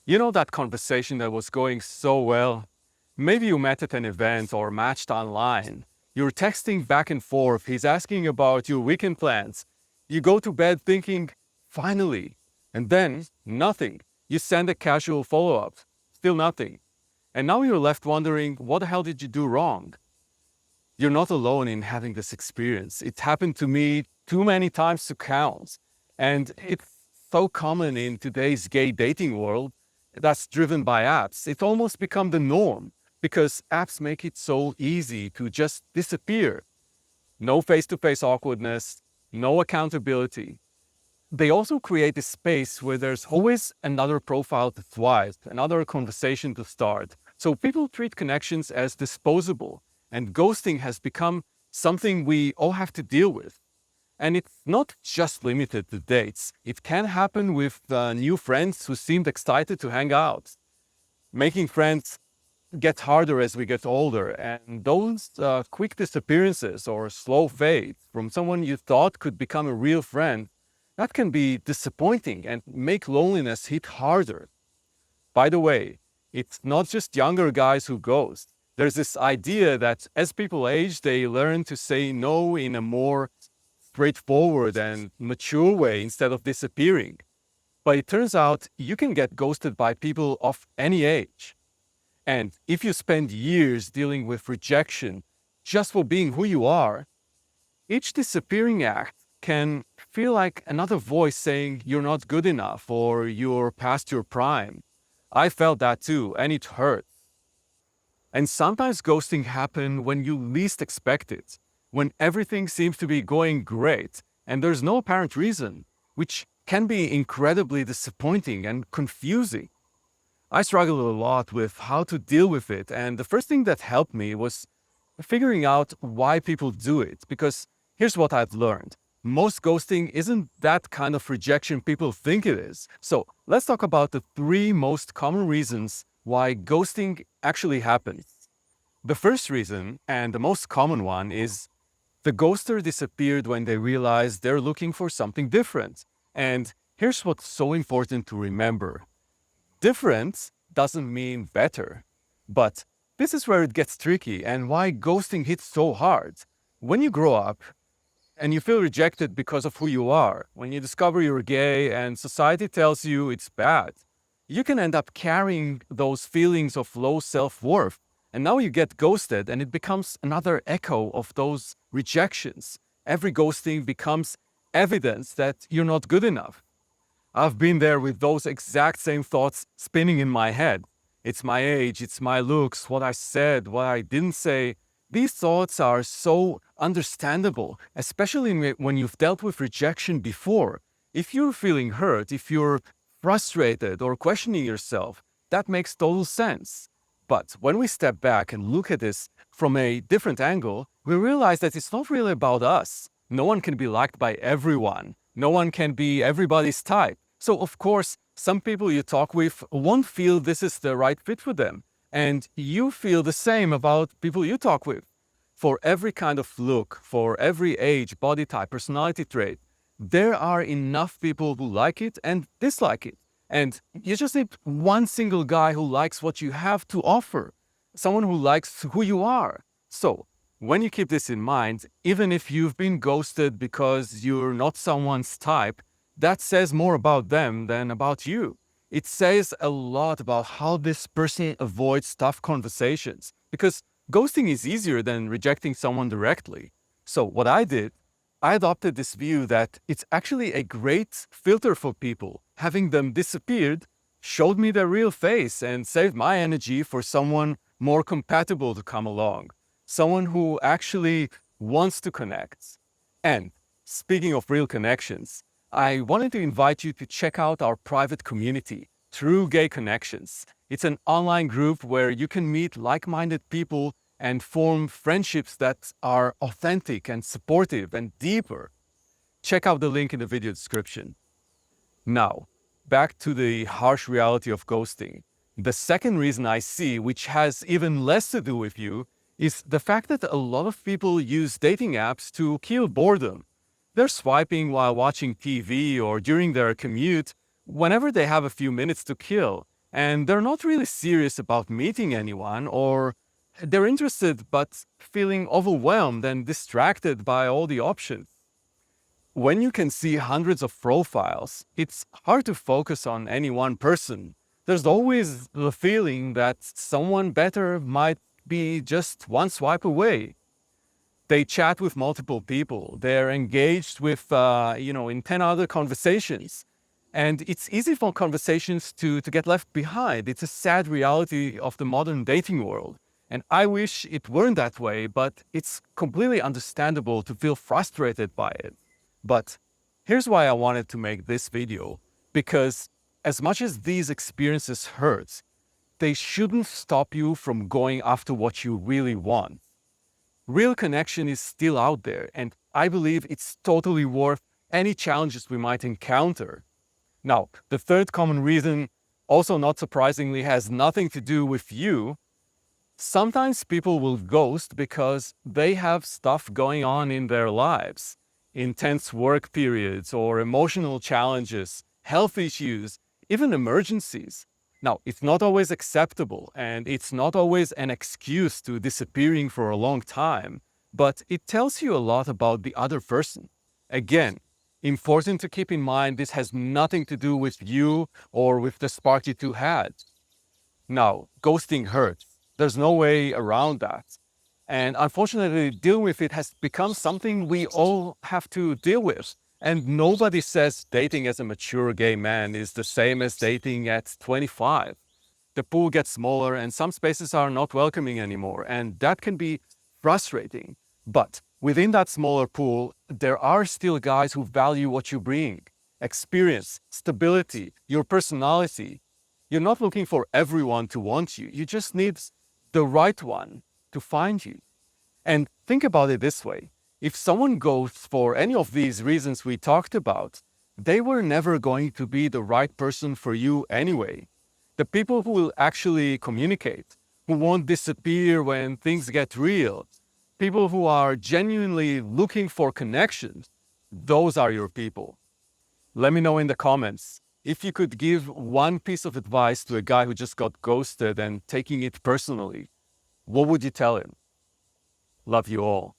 You know that conversation that was going so well? Maybe you met at an event or matched online. You're texting back and forth. He's asking about your weekend plans. You go to bed thinking, finally. And then, nothing. You send a casual follow up. Still nothing. And now you're left wondering, what the hell did you do wrong? You're not alone in having this experience. It happened to me too many times to count. And it's so common in today's gay dating world that's driven by apps. It's almost become the norm because apps make it so easy to just disappear. No face to face awkwardness, no accountability. They also create a space where there's always another profile to thrive, another conversation to start. So people treat connections as disposable, and ghosting has become something we all have to deal with. And it's not just limited to dates. It can happen with new friends who seemed excited to hang out. Making friends gets harder as we get older, and those quick disappearances or slow fades from someone you thought could become a real friend, that can be disappointing and make loneliness hit harder. By the way, it's not just younger guys who ghost. There's this idea that as people age, they learn to say no in a more straightforward and mature way instead of disappearing. But it turns out you can get ghosted by people of any age. And if you spend years dealing with rejection just for being who you are, each disappearing act can feel like another voice saying you're not good enough or you're past your prime. I felt that too, and it hurt. And sometimes ghosting happens when you least expect it, when everything seems to be going great and there's no apparent reason, which can be incredibly disappointing and confusing. I struggled a lot with how to deal with it, and the first thing that helped me was figuring out why people do it, because here's what I've learned. Most ghosting isn't that kind of rejection people think it is. So let's talk about the three most common reasons why ghosting actually happens. The first reason, and the most common one, is the ghoster disappeared when they realized they're looking for something different. And here's what's so important to remember. Different doesn't mean better. But this is where it gets tricky and why ghosting hits so hard. When you grow up and you feel rejected because of who you are, when you discover you're gay and society tells you it's bad, you can end up carrying those feelings of low self-worth. And now you get ghosted and it becomes another echo of those rejections. Every ghosting becomes evidence that you're not good enough. I've been there with those exact same thoughts spinning in my head. It's my age, it's my looks, what I said, what I didn't say. These thoughts are so understandable, especially when you've dealt with rejection before. If you're feeling hurt, if you're frustrated or questioning yourself, that makes total sense. But when we step back and look at this from a different angle, we realize that it's not really about us. No one can be liked by everyone. No one can be everybody's type. So, of course, some people you talk with won't feel this is the right fit for them. And you feel the same about people you talk with. For every kind of look, for every age, body type, personality trait, there are enough people who like it and dislike it. And you just need one single guy who likes what you have to offer, someone who likes who you are. So, when you keep this in mind, even if you've been ghosted because you're not someone's type, that says more about them than about you. It says a lot about how this person avoids tough conversations, because ghosting is easier than rejecting someone directly. So what I did, I adopted this view that it's actually a great filter for people. Having them disappeared showed me their real face and saved my energy for someone more compatible to come along. Someone who actually wants to connect. And speaking of real connections, I wanted to invite you to check out our private community, True Gay Connections. It's an online group where you can meet like-minded people and form friendships that are authentic and supportive and deeper. Check out the link in the video description. Now, back to the harsh reality of ghosting. The second reason I see, which has even less to do with you, is the fact that a lot of people use dating apps to kill boredom. They're swiping while watching TV or during their commute, whenever they have a few minutes to kill. and they're not really serious about meeting anyone, or they're interested but feeling overwhelmed and distracted by all the options. When you can see hundreds of profiles, it's hard to focus on any one person. There's always the feeling that someone better might be just one swipe away. They chat with multiple people. They're engaged with, in 10 other conversations. And it's easy for conversations to get left behind. It's a sad reality of the modern dating world. And I wish it weren't that way, but it's completely understandable to feel frustrated by it. But here's why I wanted to make this video, because as much as these experiences hurt, they shouldn't stop you from going after what you really want. Real connection is still out there, and I believe it's totally worth any challenges we might encounter. Now, the third common reason, also not surprisingly, has nothing to do with you. Sometimes people will ghost because they have stuff going on in their lives. Intense work periods or emotional challenges, health issues, even emergencies. Now, it's not always acceptable, and it's not always an excuse to disappearing for a long time, but it tells you a lot about the other person. Again, important to keep in mind, this has nothing to do with you or with the spark you two had. Now, ghosting hurts. There's no way around that. And unfortunately, dealing with it has become something we all have to deal with. And nobody says dating as a mature gay man is the same as dating at 25. The pool gets smaller and some spaces are not welcoming anymore, and that can be frustrating. But within that smaller pool, there are still guys who value what you bring: experience, stability, your personality. You're not looking for everyone to want you. You just need the right one to find you. And think about it this way. If someone goes for any of these reasons we talked about, they were never going to be the right person for you anyway. The people who will actually communicate, who won't disappear when things get real, people who are genuinely looking for connections, those are your people. Let me know in the comments. If you could give one piece of advice to a guy who just got ghosted and taking it personally, what would you tell him? Love you all.